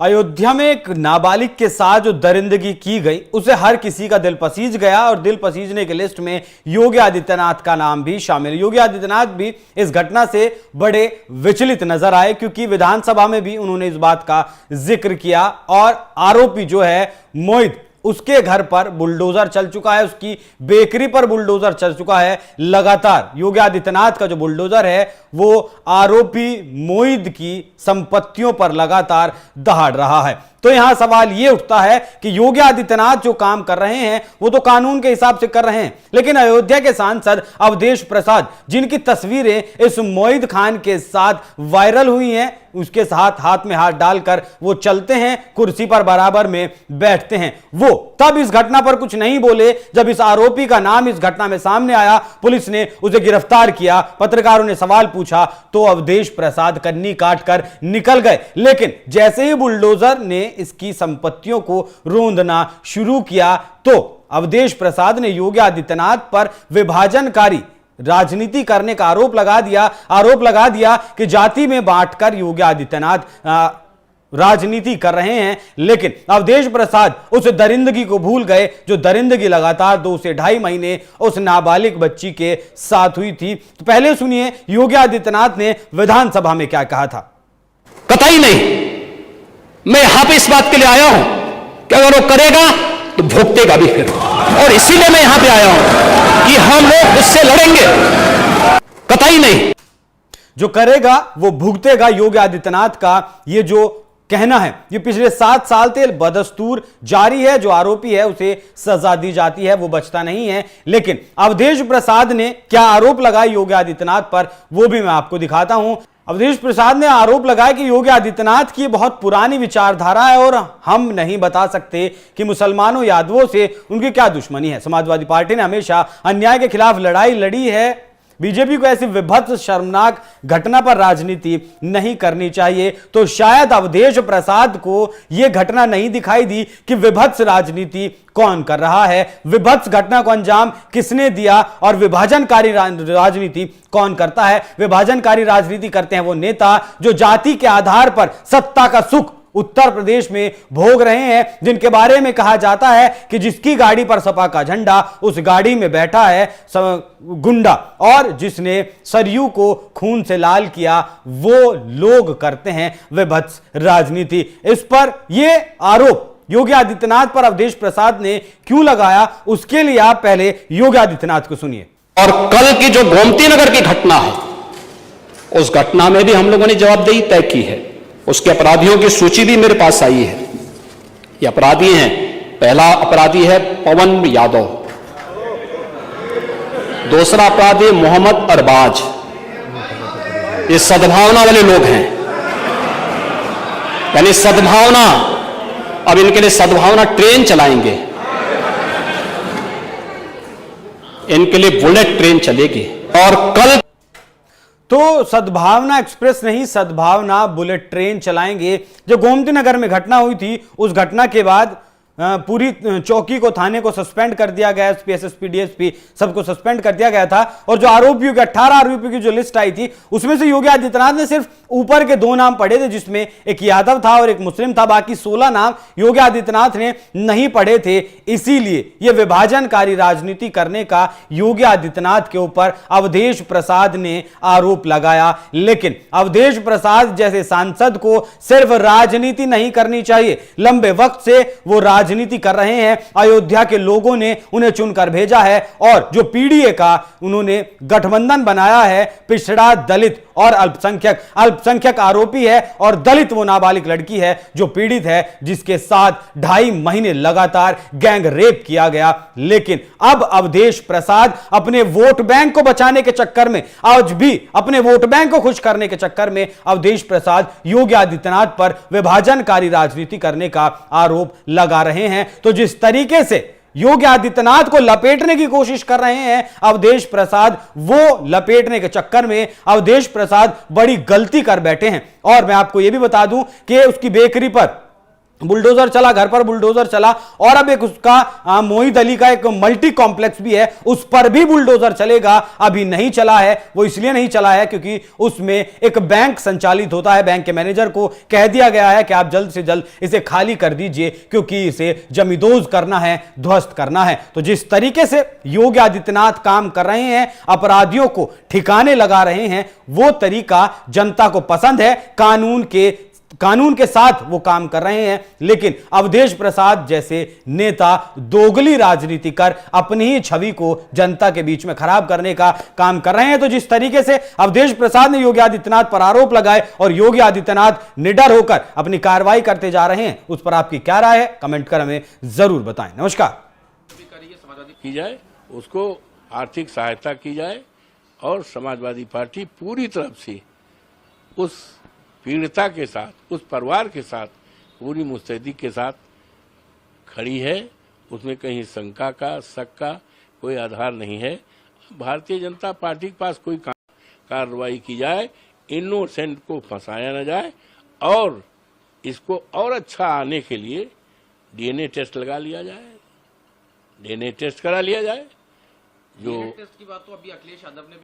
अयोध्या में एक नाबालिग के साथ जो दरिंदगी की गई उसे हर किसी का दिल पसीज गया और दिल पसीजने की लिस्ट में योगी आदित्यनाथ का नाम भी शामिल। योगी आदित्यनाथ भी इस घटना से बड़े विचलित नजर आए क्योंकि विधानसभा में भी उन्होंने इस बात का जिक्र किया और आरोपी जो है मोहित, उसके घर पर बुलडोजर चल चुका है, उसकी बेकरी पर बुलडोजर चल चुका है। लगातार योगी आदित्यनाथ का जो बुलडोजर है वो आरोपी मोहित की संपत्तियों पर लगातार दहाड़ रहा है। तो यहां सवाल यह उठता है कि योगी आदित्यनाथ जो काम कर रहे हैं वो तो कानून के हिसाब से कर रहे हैं, लेकिन अयोध्या के सांसद अवधेश प्रसाद, जिनकी तस्वीरें इस मोहित खान के साथ वायरल हुई हैं, उसके साथ हाथ में हाथ डालकर वो चलते हैं, कुर्सी पर बराबर में बैठते हैं, वो तब इस घटना पर कुछ नहीं बोले जब इस आरोपी का नाम इस घटना में सामने आया, पुलिस ने उसे गिरफ्तार किया, पत्रकारों ने सवाल पूछा तो अवधेश प्रसाद कन्नी काटकर निकल गए। लेकिन जैसे ही बुलडोजर ने इसकी संपत्तियों को रोंदना शुरू किया तो अवधेश प्रसाद ने योगी आदित्यनाथ पर विभाजनकारी राजनीति करने का आरोप लगा दिया कि जाति में बांटकर योगी आदित्यनाथ राजनीति कर रहे हैं। लेकिन अवधेश प्रसाद उस दरिंदगी को भूल गए जो दरिंदगी लगातार 2 से ढाई महीने उस नाबालिग बच्ची के साथ हुई थी। तो पहले सुनिए योगी आदित्यनाथ ने विधानसभा में क्या कहा था। कतई नहीं, मैं यहां पे इस बात के लिए आया हूं कि अगर वो करेगा तो भुगतेगा भी फिर, और इसीलिए मैं यहां पे आया हूं कि हम लोग उससे लड़ेंगे। कतई नहीं, जो करेगा वो भुगतेगा। योगी आदित्यनाथ का ये जो कहना है ये पिछले 7 साल से बदस्तूर जारी है। जो आरोपी है उसे सजा दी जाती है, वो बचता नहीं है। लेकिन अवधेश प्रसाद ने क्या आरोप लगाए योगी आदित्यनाथ पर वो भी मैं आपको दिखाता हूं। अवधेश प्रसाद ने आरोप लगाया कि योगी आदित्यनाथ की बहुत पुरानी विचारधारा है और हम नहीं बता सकते कि मुसलमानों यादवों से उनकी क्या दुश्मनी है। समाजवादी पार्टी ने हमेशा अन्याय के खिलाफ लड़ाई लड़ी है। बीजेपी को ऐसी विभत्स शर्मनाक घटना पर राजनीति नहीं करनी चाहिए। तो शायद अवधेश प्रसाद को यह घटना नहीं दिखाई दी कि विभत्स राजनीति कौन कर रहा है, विभत्स घटना को अंजाम किसने दिया और विभाजनकारी राजनीति कौन करता है। विभाजनकारी राजनीति करते हैं वो नेता जो जाति के आधार पर सत्ता का सुख उत्तर प्रदेश में भोग रहे हैं, जिनके बारे में कहा जाता है कि जिसकी गाड़ी पर सपा का झंडा उस गाड़ी में बैठा है गुंडा, और जिसने सरयू को खून से लाल किया वो लोग करते हैं विभत्स राजनीति। इस पर यह आरोप योगी आदित्यनाथ पर अवधेश प्रसाद ने क्यों लगाया, उसके लिए आप पहले योगी आदित्यनाथ को सुनिए। और कल की जो गोमती नगर की घटना है उस घटना में भी हम लोगों ने जवाबदेही तय की है। उसके अपराधियों की सूची भी मेरे पास आई है। ये अपराधी हैं, पहला अपराधी है पवन यादव, दूसरा अपराधी मोहम्मद अरबाज। ये सद्भावना वाले लोग हैं, यानी सद्भावना, अब इनके लिए सद्भावना ट्रेन चलाएंगे, इनके लिए बुलेट ट्रेन चलेगी। और कल तो सद्भावना एक्सप्रेस नहीं, सद्भावना बुलेट ट्रेन चलाएंगे। जो गोमती नगर में घटना हुई थी उस घटना के बाद पूरी चौकी को, थाने को सस्पेंड कर दिया गया, एसपी, एसएसपी, डीएसपी सबको सस्पेंड कर दिया गया था। और जो आरोपियों के 18 आरोपियों की जो लिस्ट आई थी उसमें से योगी आदित्यनाथ ने सिर्फ ऊपर के 2 नाम पढ़े थे, जिसमें एक यादव था और एक मुस्लिम था। बाकी 16 नाम योगी आदित्यनाथ ने नहीं पढ़े थे। इसीलिए यह विभाजनकारी राजनीति करने का योगी आदित्यनाथ के ऊपर अवधेश प्रसाद ने आरोप लगाया। लेकिन अवधेश प्रसाद जैसे सांसद को सिर्फ राजनीति नहीं करनी चाहिए, लंबे वक्त से वो राजनीति कर रहे हैं। अयोध्या के लोगों ने उन्हें चुनकर भेजा है और जो पीडीए का उन्होंने गठबंधन बनाया है, पिछड़ा, दलित और अल्पसंख्यक आरोपी है और दलित वो नाबालिग लड़की है जो पीड़ित है, जिसके साथ 2.5 महीने लगातार गैंग रेप किया गया। लेकिन अब अवधेश प्रसाद अपने वोट बैंक को बचाने के चक्कर में, आज भी अपने वोट बैंक को खुश करने के चक्कर में अवधेश प्रसाद योगी आदित्यनाथ पर विभाजनकारी राजनीति करने का आरोप लगा रहे हैं। तो जिस तरीके से योगी आदित्यनाथ को लपेटने की कोशिश कर रहे हैं अवधेश प्रसाद, वो लपेटने के चक्कर में अवधेश प्रसाद बड़ी गलती कर बैठे हैं। और मैं आपको यह भी बता दूं कि उसकी बेकरी पर बुलडोजर चला, घर पर बुलडोजर चला, और अब एक उसका मोहित अली का एक मल्टी कॉम्प्लेक्स भी है, उस पर भी बुलडोजर चलेगा। अभी नहीं चला है, वो इसलिए नहीं चला है क्योंकि उसमें एक बैंक संचालित होता है। बैंक के मैनेजर को कह दिया गया है कि आप जल्द से जल्द इसे खाली कर दीजिए क्योंकि इसे जमींदोज करना है, ध्वस्त करना है। तो जिस तरीके से योगी आदित्यनाथ काम कर रहे हैं, अपराधियों को ठिकाने लगा रहे हैं, वो तरीका जनता को पसंद है। कानून के साथ वो काम कर रहे हैं, लेकिन अवधेश प्रसाद जैसे नेता दोगली राजनीति कर अपनी ही छवि को जनता के बीच में खराब करने का काम कर रहे हैं। तो जिस तरीके से अवधेश प्रसाद ने योगी आदित्यनाथ पर आरोप लगाए और योगी आदित्यनाथ निडर होकर अपनी कार्रवाई करते जा रहे हैं, उस पर आपकी क्या राय है, कमेंट कर हमें जरूर बताएं। नमस्कार। की जाए, उसको आर्थिक सहायता की जाए और समाजवादी पार्टी पूरी तरफ से उस पीड़िता के साथ, उस परिवार के साथ पूरी मुस्तैदी के साथ खड़ी है। उसमें कहीं शंका का, शक का कोई आधार नहीं है। भारतीय जनता पार्टी के पास कोई कार्रवाई की जाए, इनोसेंट को फंसाया न जाए और इसको और अच्छा आने के लिए डीएनए टेस्ट लगा लिया जाए, डीएनए टेस्ट करा लिया जाए। जो टेस्ट की बात तो अभी अखिलेश यादव ने